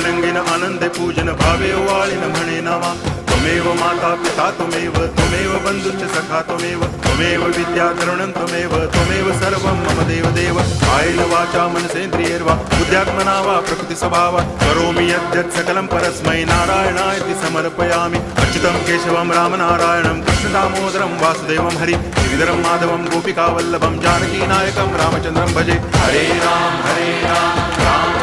रंगीन आनंदे पूजन भावे वाळीन म्हणे नावा त्वमेव माता पिता त्वमेव बंधुश्च सखा त्वमेव विद्या तरुणं त्वमेव सर्वं मम देव कायेन वाचा मनसेन्द्रियैर्वा बुद्ध्यात्मना वा प्रकृति स्वभावात् करोमि यद्यत् सकलं परस्मै नारायणायति समर्पयामि अच्युतं केशवं रामनारायणं कृष्णदामोदरं वासुदेवं हरि गिरिधरं माधवं गोपिकावल्लभं जानकीनायकं रामचन्द्रं भजे हरे राम राम